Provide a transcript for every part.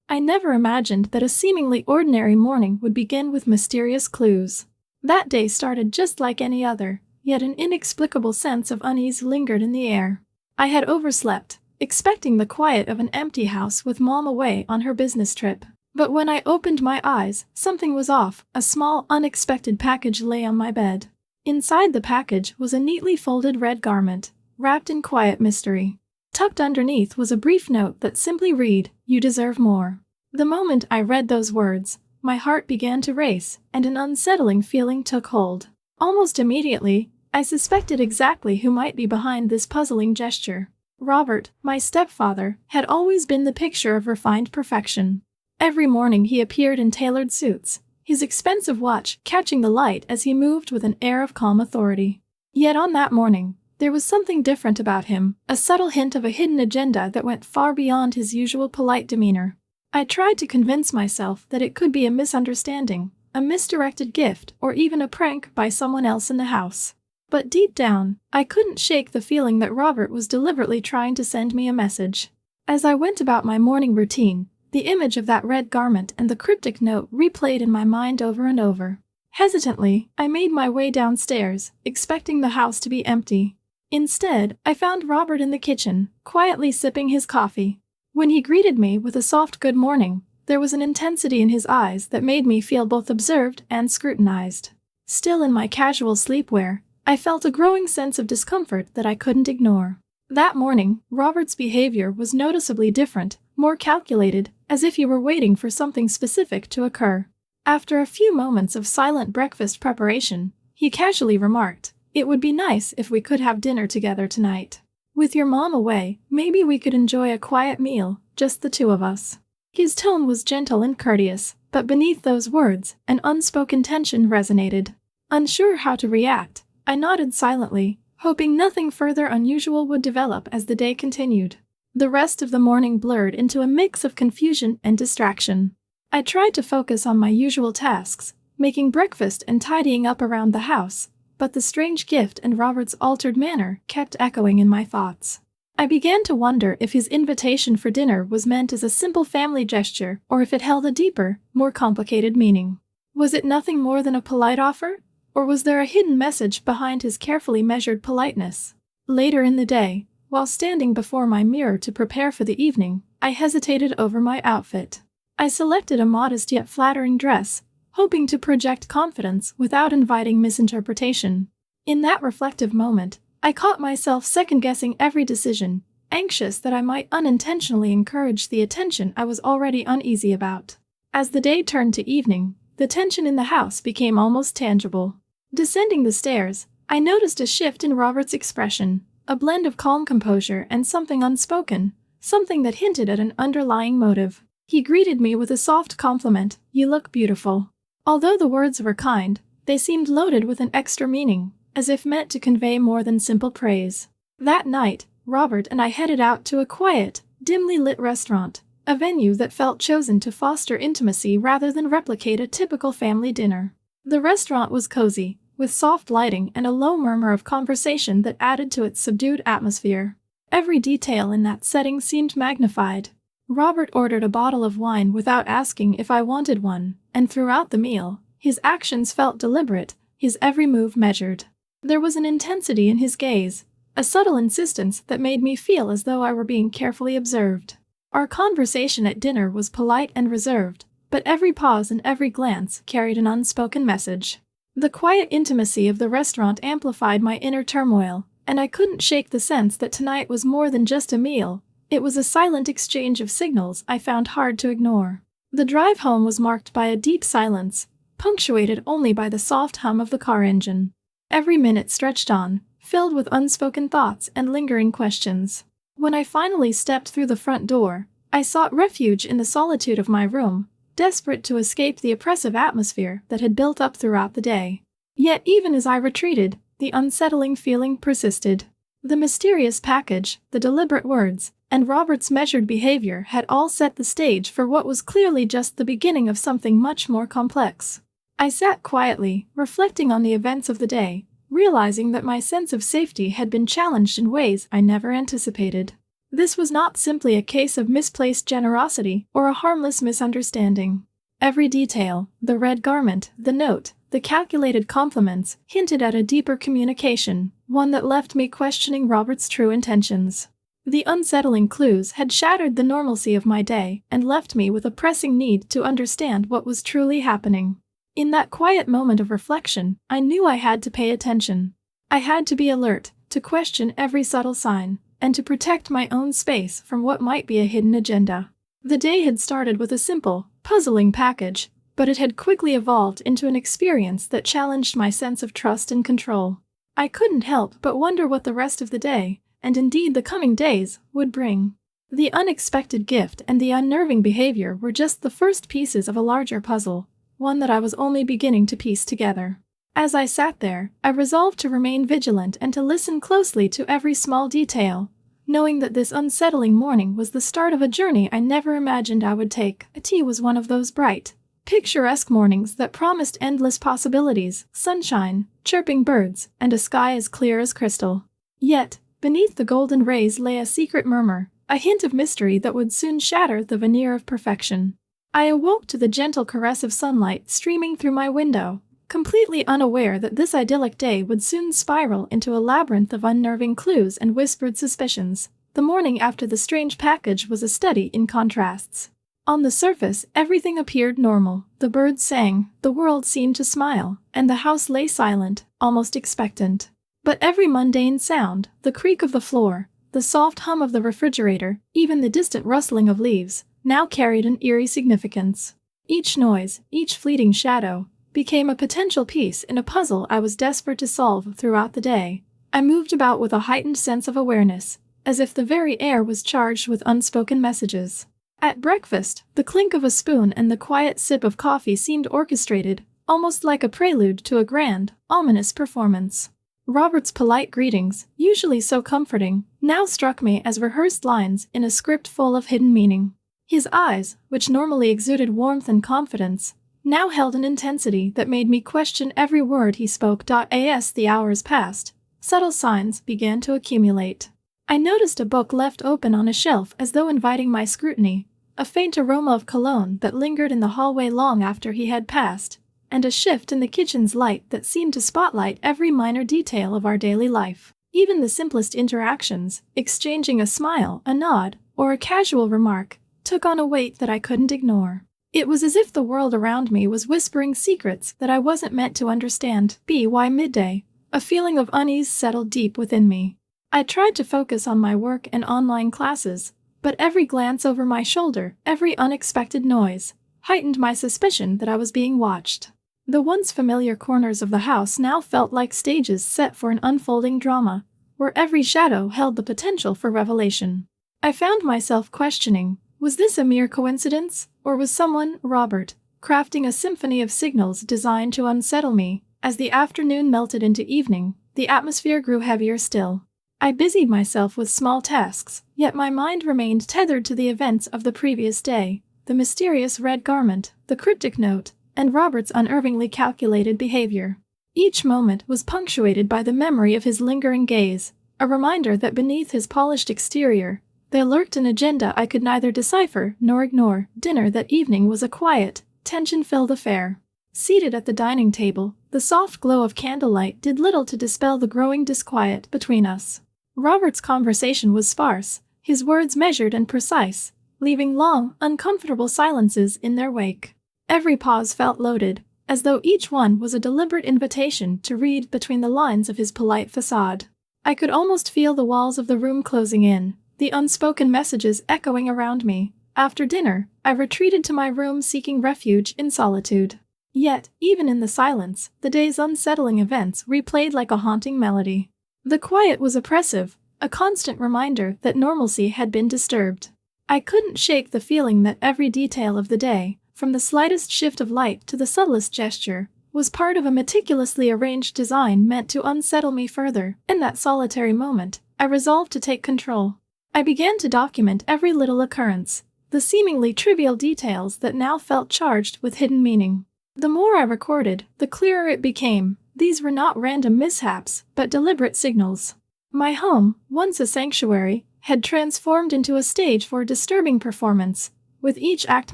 I never imagined that a seemingly ordinary morning would begin with mysterious clues. That day started just like any other, yet an inexplicable sense of unease lingered in the air. I had overslept, expecting the quiet of an empty house with Mom away on her business trip. But when I opened my eyes, something was off. A small, unexpected package lay on my bed. Inside the package was a neatly folded red garment, wrapped in quiet mystery. Tucked underneath was a brief note that simply read, "You deserve more." The moment I read those words, my heart began to race, and an unsettling feeling took hold. Almost immediately, I suspected exactly who might be behind this puzzling gesture. Robert, my stepfather, had always been the picture of refined perfection. Every morning he appeared in tailored suits, his expensive watch catching the light as he moved with an air of calm authority. Yet on that morning, there was something different about him, a subtle hint of a hidden agenda that went far beyond his usual polite demeanor. I tried to convince myself that it could be a misunderstanding, a misdirected gift, or even a prank by someone else in the house. But deep down, I couldn't shake the feeling that Robert was deliberately trying to send me a message. As I went about my morning routine, the image of that red garment and the cryptic note replayed in my mind over and over. Hesitantly, I made my way downstairs, expecting the house to be empty. Instead, I found Robert in the kitchen, quietly sipping his coffee. When he greeted me with a soft good morning, there was an intensity in his eyes that made me feel both observed and scrutinized. Still in my casual sleepwear, I felt a growing sense of discomfort that I couldn't ignore. That morning, Robert's behavior was noticeably different, more calculated, as if he were waiting for something specific to occur. After a few moments of silent breakfast preparation, he casually remarked, "It would be nice if we could have dinner together tonight. With your mom away, maybe we could enjoy a quiet meal, just the two of us." His tone was gentle and courteous, but beneath those words, an unspoken tension resonated. Unsure how to react, I nodded silently, hoping nothing further unusual would develop as the day continued. The rest of the morning blurred into a mix of confusion and distraction. I tried to focus on my usual tasks, making breakfast and tidying up around the house, but the strange gift and Robert's altered manner kept echoing in my thoughts. I began to wonder if his invitation for dinner was meant as a simple family gesture or if it held a deeper, more complicated meaning. Was it nothing more than a polite offer? Or was there a hidden message behind his carefully measured politeness? Later in the day, while standing before my mirror to prepare for the evening, I hesitated over my outfit. I selected a modest yet flattering dress, hoping to project confidence without inviting misinterpretation. In that reflective moment, I caught myself second-guessing every decision, anxious that I might unintentionally encourage the attention I was already uneasy about. As the day turned to evening, the tension in the house became almost tangible. Descending the stairs, I noticed a shift in Robert's expression, a blend of calm composure and something unspoken, something that hinted at an underlying motive. He greeted me with a soft compliment, "You look beautiful." Although the words were kind, they seemed loaded with an extra meaning, as if meant to convey more than simple praise. That night, Robert and I headed out to a quiet, dimly lit restaurant, a venue that felt chosen to foster intimacy rather than replicate a typical family dinner. The restaurant was cozy, with soft lighting and a low murmur of conversation that added to its subdued atmosphere. Every detail in that setting seemed magnified. Robert ordered a bottle of wine without asking if I wanted one, and throughout the meal, his actions felt deliberate, his every move measured. There was an intensity in his gaze, a subtle insistence that made me feel as though I were being carefully observed. Our conversation at dinner was polite and reserved, but every pause and every glance carried an unspoken message. The quiet intimacy of the restaurant amplified my inner turmoil, and I couldn't shake the sense that tonight was more than just a meal. It was a silent exchange of signals I found hard to ignore. The drive home was marked by a deep silence, punctuated only by the soft hum of the car engine. Every minute stretched on, filled with unspoken thoughts and lingering questions. When I finally stepped through the front door, I sought refuge in the solitude of my room, desperate to escape the oppressive atmosphere that had built up throughout the day. Yet even as I retreated, the unsettling feeling persisted. The mysterious package, the deliberate words, and Robert's measured behavior had all set the stage for what was clearly just the beginning of something much more complex. I sat quietly, reflecting on the events of the day, realizing that my sense of safety had been challenged in ways I never anticipated. This was not simply a case of misplaced generosity or a harmless misunderstanding. Every detail, the red garment, the note, the calculated compliments, hinted at a deeper communication, one that left me questioning Robert's true intentions. The unsettling clues had shattered the normalcy of my day and left me with a pressing need to understand what was truly happening. In that quiet moment of reflection, I knew I had to pay attention. I had to be alert, to question every subtle sign, and to protect my own space from what might be a hidden agenda. The day had started with a simple, puzzling package, but it had quickly evolved into an experience that challenged my sense of trust and control. I couldn't help but wonder what the rest of the day, and indeed the coming days, would bring. The unexpected gift and the unnerving behavior were just the first pieces of a larger puzzle, one that I was only beginning to piece together. As I sat there, I resolved to remain vigilant and to listen closely to every small detail, knowing that this unsettling morning was the start of a journey I never imagined I would take. It was one of those bright, picturesque mornings that promised endless possibilities, sunshine, chirping birds, and a sky as clear as crystal. Yet, beneath the golden rays lay a secret murmur, a hint of mystery that would soon shatter the veneer of perfection. I awoke to the gentle caress of sunlight streaming through my window, completely unaware that this idyllic day would soon spiral into a labyrinth of unnerving clues and whispered suspicions. The morning after the strange package was a study in contrasts. On the surface, everything appeared normal. The birds sang, the world seemed to smile, and the house lay silent, almost expectant. But every mundane sound, the creak of the floor, the soft hum of the refrigerator, even the distant rustling of leaves, now carried an eerie significance. Each noise, each fleeting shadow, became a potential piece in a puzzle I was desperate to solve throughout the day. I moved about with a heightened sense of awareness, as if the very air was charged with unspoken messages. At breakfast, the clink of a spoon and the quiet sip of coffee seemed orchestrated, almost like a prelude to a grand, ominous performance. Robert's polite greetings, usually so comforting, now struck me as rehearsed lines in a script full of hidden meaning. His eyes, which normally exuded warmth and confidence, now held an intensity that made me question every word he spoke. As the hours passed, subtle signs began to accumulate. I noticed a book left open on a shelf as though inviting my scrutiny, a faint aroma of cologne that lingered in the hallway long after he had passed, and a shift in the kitchen's light that seemed to spotlight every minor detail of our daily life. Even the simplest interactions, exchanging a smile, a nod, or a casual remark, took on a weight that I couldn't ignore. It was as if the world around me was whispering secrets that I wasn't meant to understand. By midday, a feeling of unease settled deep within me. I tried to focus on my work and online classes, but every glance over my shoulder, every unexpected noise, heightened my suspicion that I was being watched. The once familiar corners of the house now felt like stages set for an unfolding drama, where every shadow held the potential for revelation. I found myself questioning, was this a mere coincidence, or was someone, Robert, crafting a symphony of signals designed to unsettle me? As the afternoon melted into evening, the atmosphere grew heavier still. I busied myself with small tasks, yet my mind remained tethered to the events of the previous day, the mysterious red garment, the cryptic note, and Robert's unerringly calculated behavior. Each moment was punctuated by the memory of his lingering gaze, a reminder that beneath his polished exterior, there lurked an agenda I could neither decipher nor ignore. Dinner that evening was a quiet, tension-filled affair. Seated at the dining table, the soft glow of candlelight did little to dispel the growing disquiet between us. Robert's conversation was sparse, his words measured and precise, leaving long, uncomfortable silences in their wake. Every pause felt loaded, as though each one was a deliberate invitation to read between the lines of his polite facade. I could almost feel the walls of the room closing in, the unspoken messages echoing around me. After dinner, I retreated to my room seeking refuge in solitude. Yet, even in the silence, the day's unsettling events replayed like a haunting melody. The quiet was oppressive, a constant reminder that normalcy had been disturbed. I couldn't shake the feeling that every detail of the day, from the slightest shift of light to the subtlest gesture, was part of a meticulously arranged design meant to unsettle me further. In that solitary moment, I resolved to take control. I began to document every little occurrence, the seemingly trivial details that now felt charged with hidden meaning. The more I recorded, the clearer it became. These were not random mishaps, but deliberate signals. My home, once a sanctuary, had transformed into a stage for a disturbing performance, with each act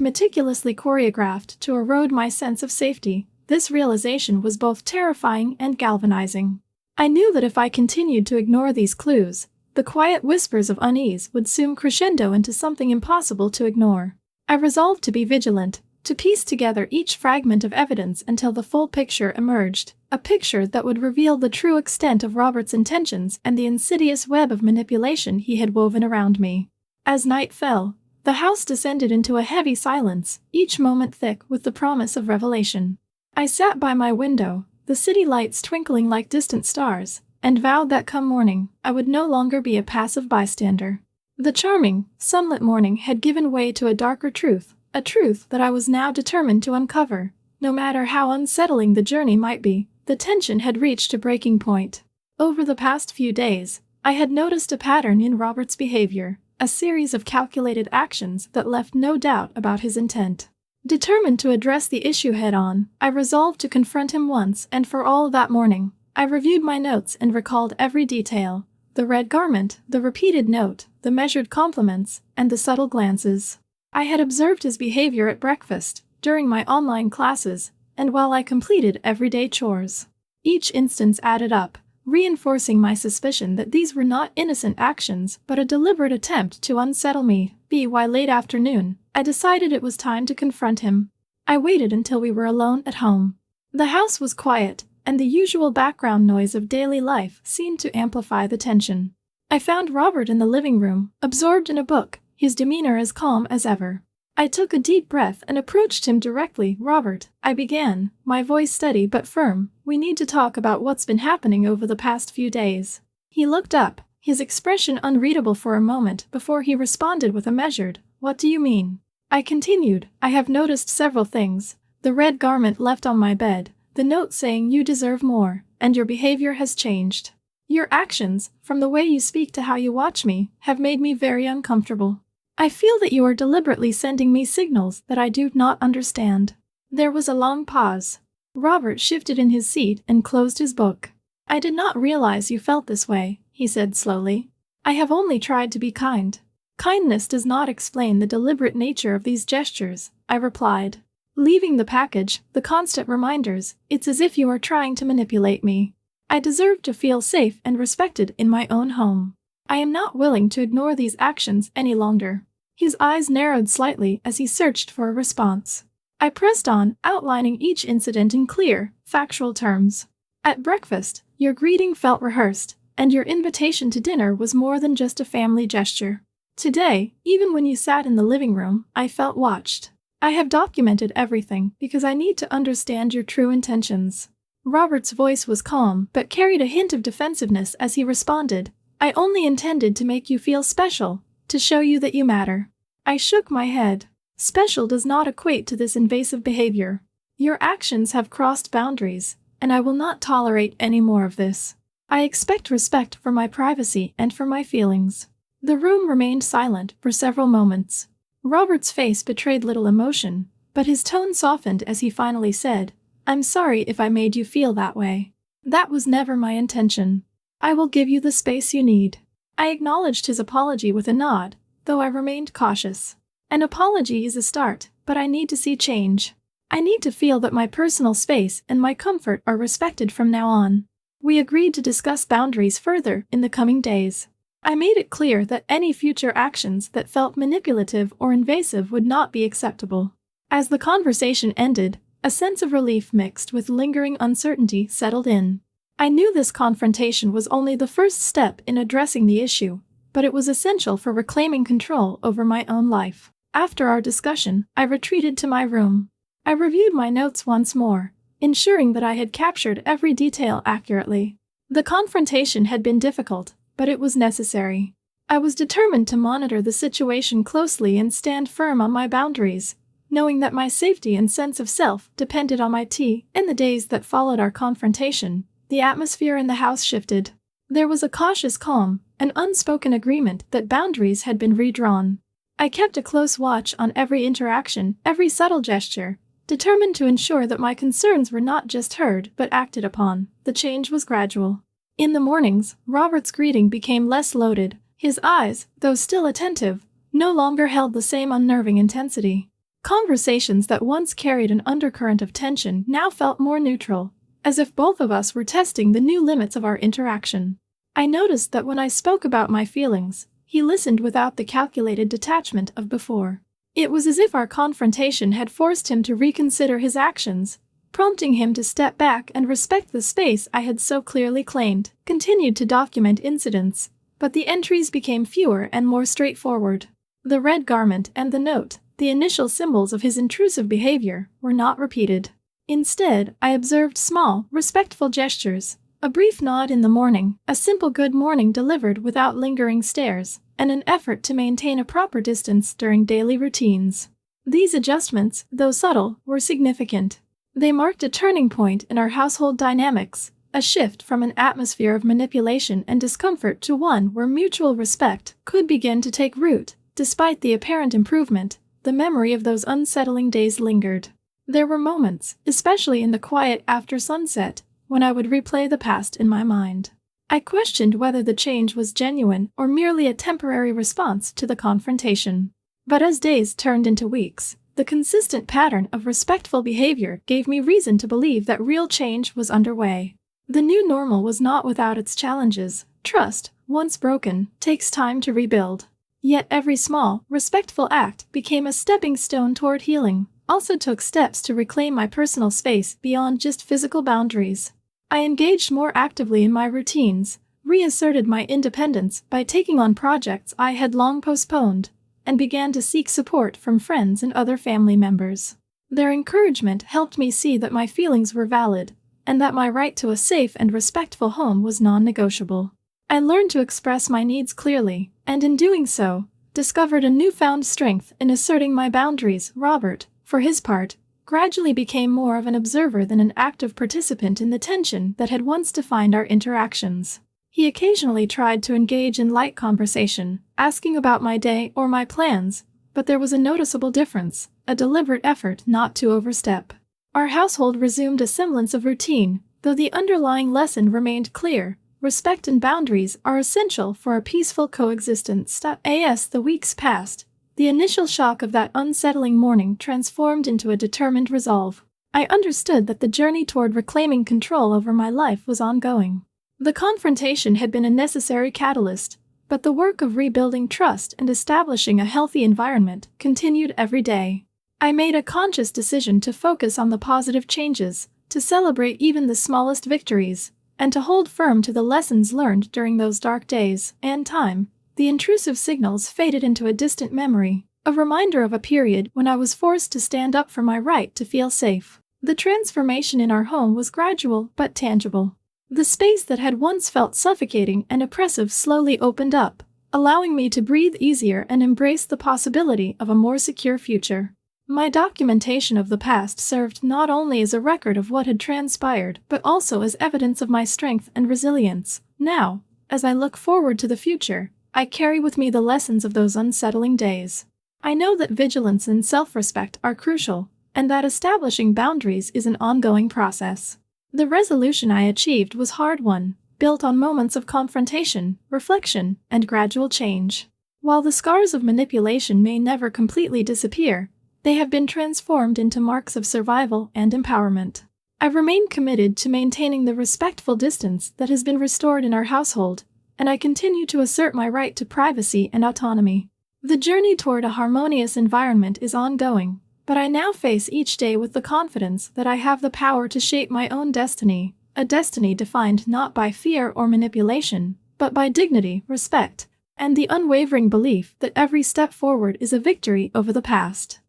meticulously choreographed to erode my sense of safety. This realization was both terrifying and galvanizing. I knew that if I continued to ignore these clues, the quiet whispers of unease would soon crescendo into something impossible to ignore. I resolved to be vigilant, to piece together each fragment of evidence until the full picture emerged, a picture that would reveal the true extent of Robert's intentions and the insidious web of manipulation he had woven around me. As night fell, the house descended into a heavy silence, each moment thick with the promise of revelation. I sat by my window, the city lights twinkling like distant stars, and vowed that come morning, I would no longer be a passive bystander. The charming, sunlit morning had given way to a darker truth, a truth that I was now determined to uncover. No matter how unsettling the journey might be, the tension had reached a breaking point. Over the past few days, I had noticed a pattern in Robert's behavior, a series of calculated actions that left no doubt about his intent. Determined to address the issue head-on, I resolved to confront him once and for all that morning. I reviewed my notes and recalled every detail: the red garment, the repeated note, the measured compliments, and the subtle glances. I had observed his behavior at breakfast, during my online classes, and while I completed everyday chores. Each instance added up, reinforcing my suspicion that these were not innocent actions but a deliberate attempt to unsettle me. By late afternoon, I decided it was time to confront him. I waited until we were alone at home. The house was quiet, and the usual background noise of daily life seemed to amplify the tension. I found Robert in the living room, absorbed in a book, his demeanor as calm as ever. I took a deep breath and approached him directly. "Robert," I began, my voice steady but firm, "we need to talk about what's been happening over the past few days." He looked up, his expression unreadable for a moment before he responded with a measured, "What do you mean?" I continued, "I have noticed several things: the red garment left on my bed, the note saying you deserve more, and your behavior has changed. Your actions, from the way you speak to how you watch me, have made me very uncomfortable. I feel that you are deliberately sending me signals that I do not understand." There was a long pause. Robert shifted in his seat and closed his book. "I did not realize you felt this way," he said slowly. "I have only tried to be kind." "Kindness does not explain the deliberate nature of these gestures," I replied. "Leaving the package, the constant reminders, it's as if you are trying to manipulate me. I deserve to feel safe and respected in my own home. I am not willing to ignore these actions any longer." His eyes narrowed slightly as he searched for a response. I pressed on, outlining each incident in clear, factual terms. "At breakfast, your greeting felt rehearsed, and your invitation to dinner was more than just a family gesture. Today, even when you sat in the living room, I felt watched. I have documented everything because I need to understand your true intentions." Robert's voice was calm but carried a hint of defensiveness as he responded, "I only intended to make you feel special, to show you that you matter." I shook my head. "Special does not equate to this invasive behavior. Your actions have crossed boundaries, and I will not tolerate any more of this. I expect respect for my privacy and for my feelings." The room remained silent for several moments. Robert's face betrayed little emotion, but his tone softened as he finally said, "I'm sorry if I made you feel that way. That was never my intention. I will give you the space you need." I acknowledged his apology with a nod, though I remained cautious. An apology is a start, but I need to see change. I need to feel that my personal space and my comfort are respected from now on. We agreed to discuss boundaries further in the coming days. I made it clear that any future actions that felt manipulative or invasive would not be acceptable. As the conversation ended, a sense of relief mixed with lingering uncertainty settled in. I knew this confrontation was only the first step in addressing the issue, but it was essential for reclaiming control over my own life. After our discussion, I retreated to my room. I reviewed my notes once more, ensuring that I had captured every detail accurately. The confrontation had been difficult, but it was necessary. I was determined to monitor the situation closely and stand firm on my boundaries, knowing that my safety and sense of self depended on my tea. In the days that followed our confrontation, the atmosphere in the house shifted. There was a cautious calm, an unspoken agreement that boundaries had been redrawn. I kept a close watch on every interaction, every subtle gesture, determined to ensure that my concerns were not just heard but acted upon. The change was gradual. In the mornings, Robert's greeting became less loaded, His eyes, though still attentive, no longer held the same unnerving intensity. Conversations that once carried an undercurrent of tension now felt more neutral, as if both of us were testing the new limits of our interaction. I noticed that when I spoke about my feelings, he listened without the calculated detachment of before. It was as if our confrontation had forced him to reconsider his actions, prompting him to step back and respect the space I had so clearly claimed. Continued to document incidents, but the entries became fewer and more straightforward. The red garment and the note, the initial symbols of his intrusive behavior, were not repeated. Instead, I observed small, respectful gestures, a brief nod in the morning, a simple good morning delivered without lingering stares, and an effort to maintain a proper distance during daily routines. These adjustments, though subtle, were significant. They marked a turning point in our household dynamics, a shift from an atmosphere of manipulation and discomfort to one where mutual respect could begin to take root. Despite the apparent improvement, the memory of those unsettling days lingered. There were moments, especially in the quiet after sunset, when I would replay the past in my mind. I questioned whether the change was genuine or merely a temporary response to the confrontation. But as days turned into weeks, the consistent pattern of respectful behavior gave me reason to believe that real change was underway. The new normal was not without its challenges. Trust, once broken, takes time to rebuild. Yet every small, respectful act became a stepping stone toward healing. Also took steps to reclaim my personal space beyond just physical boundaries. I engaged more actively in my routines, reasserted my independence by taking on projects I had long postponed, and began to seek support from friends and other family members. Their encouragement helped me see that my feelings were valid, and that my right to a safe and respectful home was non-negotiable. I learned to express my needs clearly, and in doing so, discovered a newfound strength in asserting my boundaries. Robert, for his part, gradually became more of an observer than an active participant in the tension that had once defined our interactions. He occasionally tried to engage in light conversation, asking about my day or my plans, but there was a noticeable difference, a deliberate effort not to overstep. Our household resumed a semblance of routine, though the underlying lesson remained clear. Respect and boundaries are essential for a peaceful coexistence. As the weeks passed, the initial shock of that unsettling morning transformed into a determined resolve. I understood that the journey toward reclaiming control over my life was ongoing. The confrontation had been a necessary catalyst, but the work of rebuilding trust and establishing a healthy environment continued every day. I made a conscious decision to focus on the positive changes, to celebrate even the smallest victories, and to hold firm to the lessons learned during those dark days. And time, the intrusive signals faded into a distant memory, a reminder of a period when I was forced to stand up for my right to feel safe. The transformation in our home was gradual but tangible. The space that had once felt suffocating and oppressive slowly opened up, allowing me to breathe easier and embrace the possibility of a more secure future. My documentation of the past served not only as a record of what had transpired, but also as evidence of my strength and resilience. Now, as I look forward to the future, I carry with me the lessons of those unsettling days. I know that vigilance and self-respect are crucial, and that establishing boundaries is an ongoing process. The resolution I achieved was hard-won, built on moments of confrontation, reflection, and gradual change. While the scars of manipulation may never completely disappear, they have been transformed into marks of survival and empowerment. I remain committed to maintaining the respectful distance that has been restored in our household, and I continue to assert my right to privacy and autonomy. The journey toward a harmonious environment is ongoing, but I now face each day with the confidence that I have the power to shape my own destiny, a destiny defined not by fear or manipulation, but by dignity, respect, and the unwavering belief that every step forward is a victory over the past.